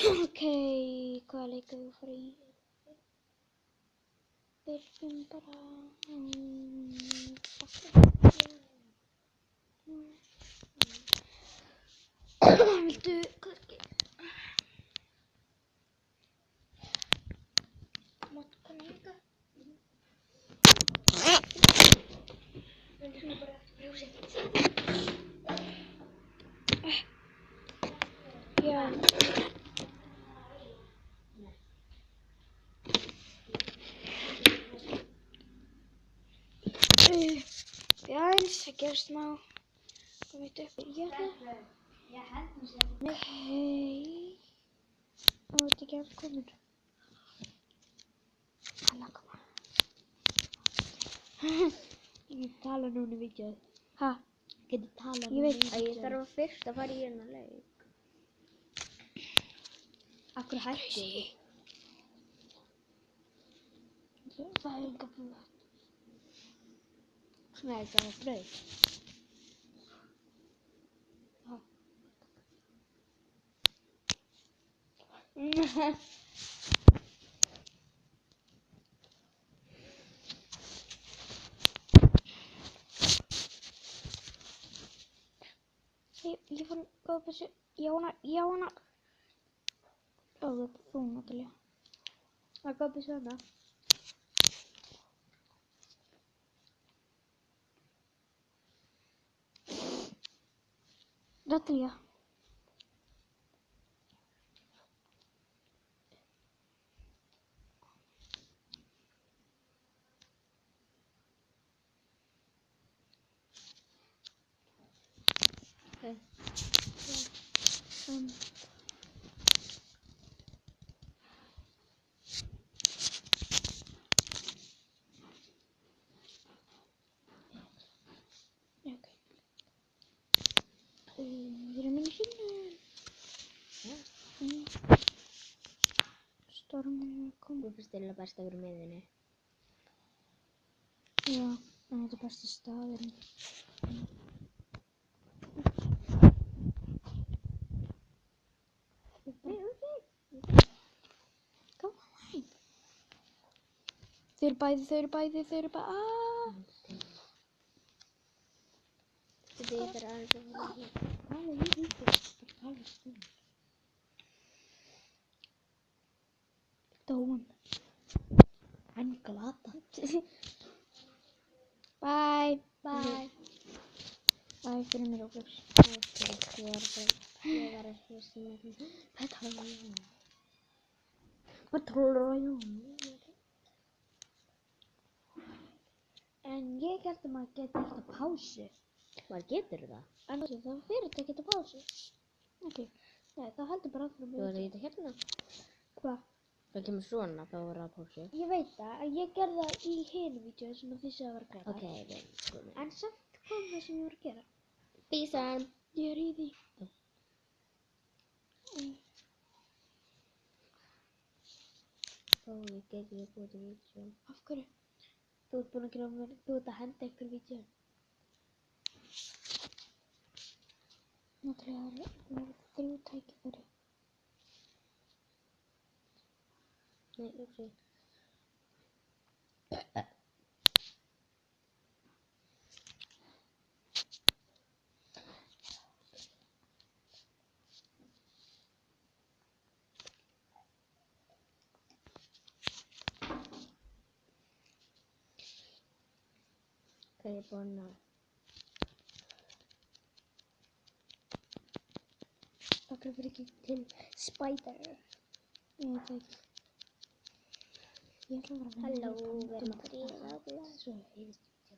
Okej, hvaða leik við fara í? Byrjum bara Viltu kannski máttu koma hingað? Viltu bara brjósið? Já. Já, eins að gera smá. Kom eitt upp. Já, það. Ég held hún sé ekki. Okei. Þú ert ekki afkomin. Alla koma. Ég get tala núna í vídeóið. Ha? Getur talað Ég veit. Ég þarf fyrst að fara í hérna leik. Akkur hætti ég? Það er enga búið. Svona er það brauð. Ég fann góða byssu. Jóna. Ó, þetta er þú, Natalia. Það er góð byssu hana. Natalia. Okay. Okay. Við erum inn í símnum. Ja. Stormur er að koma. Þú finnst til að best að vera með henni. Já, en þetta er besti staðurinn. Come on. Þau eru bæði. Þetta er aðeins að vera hér. Tala í vídeó. Tala stund. Dóan. Hann glata. Bye. Bye. Bye fyrir mér Roblox. Ég var að sína þetta. Battle Royale. En ég held að maður geti alltaf pásu. Maður getur það. En það fyrir þetta geta pásu. Ok. Nei, þá heldur bara áfram. Þú verður þetta hérna. Hvað? Það kemur svona, þá verður það pásu. Ég veit það, en ég gerði það í hinu vídeói sem þið séu að vera að gera. Ok, En samt kom það sem ég var að gera. Bísan. Ég er í því. Ó, ég get ekki búið til vídeo. Af hverju? Þú ert búin að gera mér, þú ert að henda einhver vídeó. Náttúrulega það eru 3 tækifæri. Nei, uppi. Ok, ég er búin að. Það fyrir ekki til Spider. Ég veit ekki. Ég ætla að vera að Halló, við erum að byrja Roblox. Svo heyrist vídeó.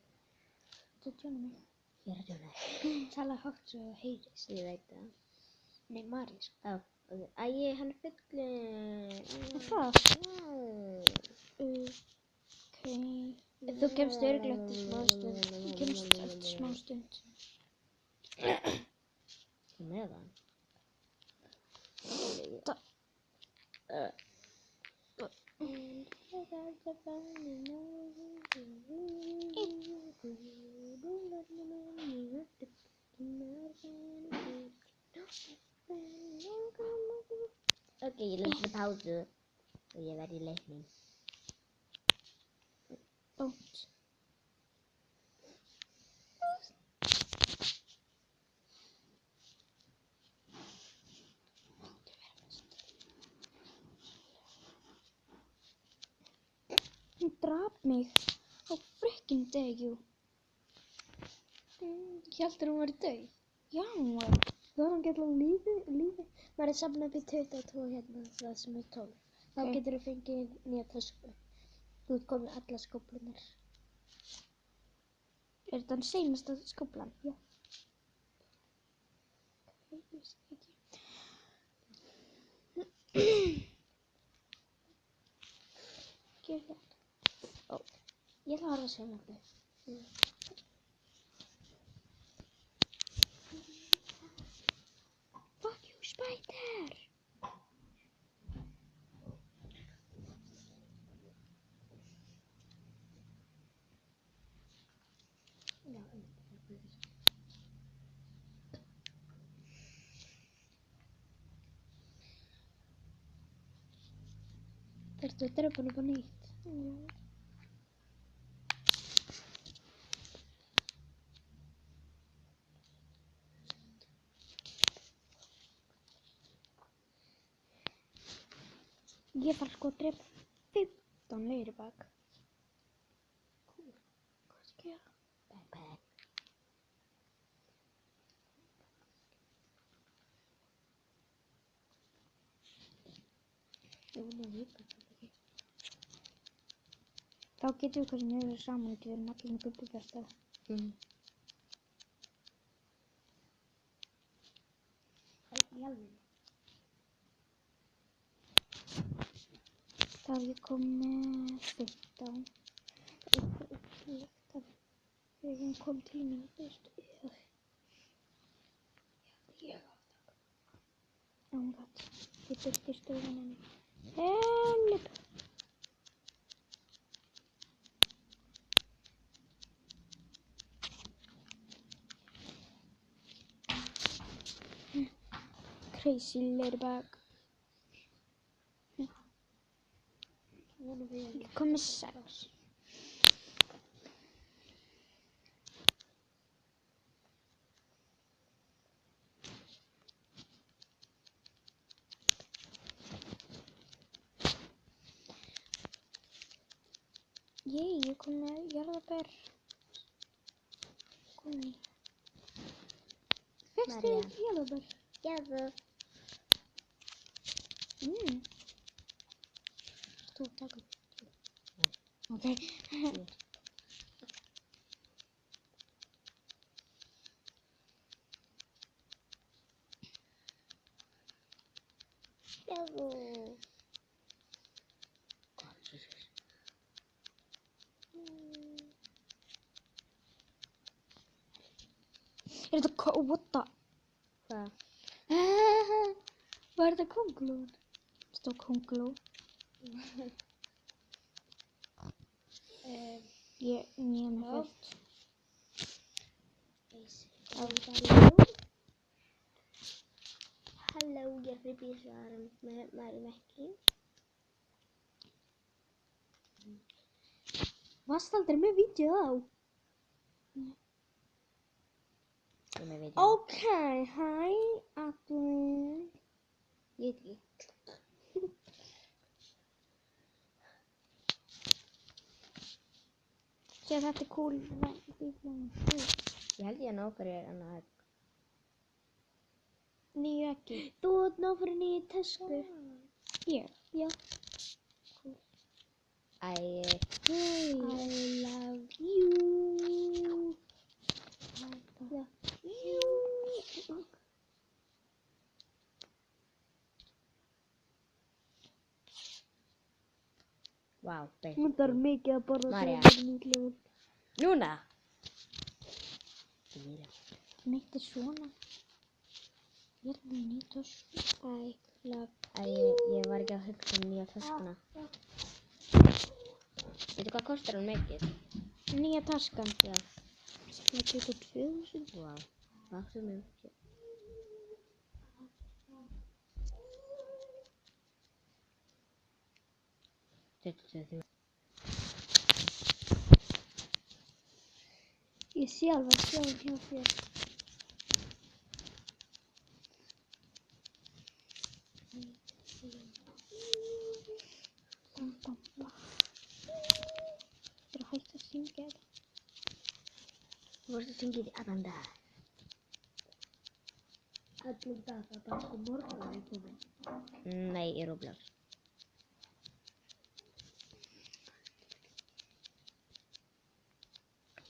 Þú tjóna mig. Ég er að tjóna þig. Tala hátt svo heyrist. Ég veit það. Nei, Marís. Ó, ok. Æi, hann er fullur. Það? Já. Ok. Þú kemst örugglega eftir smá stund. Þú kemst eftir smá stund. Hvað með hann? Ok, ég lefði pásu og ég verð í leiknum. Don't. Hún drap mig á frickin' degi. Hjæltur hún væri dauð? Já, hún var. Þá er hún gætla lífi. Maður er safnað upp í 22 hérna, það sem er 12. Þá Ok. getur þú fengið nýja tösku. Þú ert komið allar skóflunar. Er þetta hann seinasta skóflan? Já. Ég vissi ekki. Gjör það. Ó, ég ætla að horfa að sjónvarpið. Fuck you, spider! Já, Þurftu að drepa hann upp á nýtt? Já. Ég þarf sko að drepa 15 leiribak. Hvað skal ég gera? backpack. Ég vona að vita það ekki. Þá getum við hvað sem við verðum saman og getum allir með gubbupesta. Í alveg. Þá er ég komið 15. Það er upplegt að þegar kom til mín, þú veist, ég á það. Oh my god, ég byrti stöðun henni. Help! Crazy ladybug. Ég kom með 6. Ég kom með jarðarber. Komin í. Fyrstu María. jarðarber. Gerðu. Þú taka. Ok. Gerðu. Er þetta what the? Hvað? Var þetta kóngulóin? Stóð kónguló. Ég er með fullt. Halló, ég er fyrir bísvarum með Mari Mekki. Varst aldrei með vídeo á? Ég er með vídeo. Ok, hæ, allir. Ég veit ekki. Sér þetta er cool. Ég held ég að ná fyrir annað egg. 9 ekki. Þú ert ná fyrir nýju tösku. Ég? Já. I love you. love you. Vá, beitt. Hún þarf mikið að borða María. þegar hún er nýtlegur. Núna. Neitt er svona. Ég er með nýtt tösku. Ég var ekki að hugsa um nýja töskuna. Veitu hvað kostar hún mikið? Nýja taskan. Já. Það er 22.000. Vá, það er mjög mikið. 23. Ég sé alveg sjóðum hjá þér. Ég er að hætta að syngja þetta. Þú vorst að syngja þetta allan dag. Allan dag, það bara sko morgun er komin. Nei, í Roblox.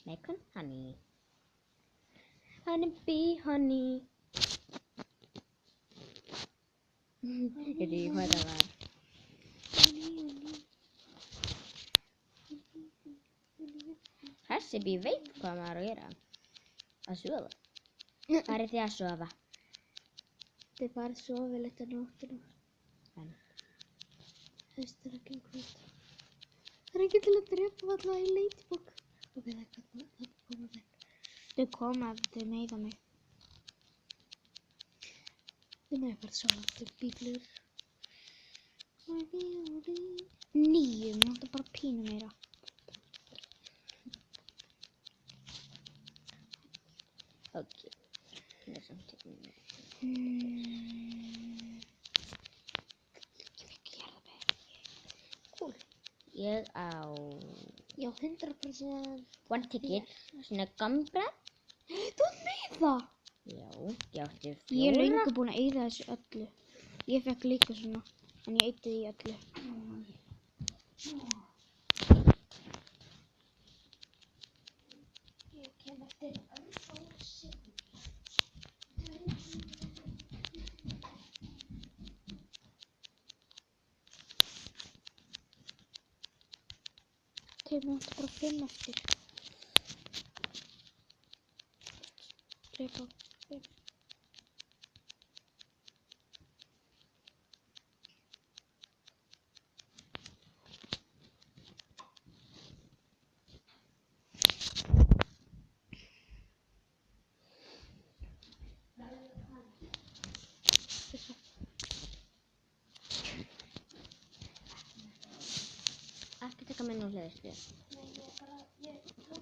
Make honey. Honey bee honey. Ég veit ekki hvað það var. Þessi bí veit hvað maður á að gera. Að sofa. Farið þið að sofa? Þið farið sofið litt á nóttina. En Haustur að gengur út. Það er ekki til að drepa alla í Ladybug. Ok, það koma þeir. Þau koma ef þau meiða mig. Þau meiða bara sofa aftur bíblur. 9, mér vantar bara pínu meira. ok. Það er samt ekki. Ég fikk jarðaber. Cool. Ég á Já, 100%. one ticket. Svona gambra. Þú ert með það? Já, ég átti 4. Ég er löngu búin að eyða þessu öllu. Ég fekk líka svona, en ég eyddi því öllu. Ég kem eftir örfáar sekúndur. Ok, mér vantar bara 5 eftir. Drepa 5. Ekki taka mig nú hliðist við. Nei, ég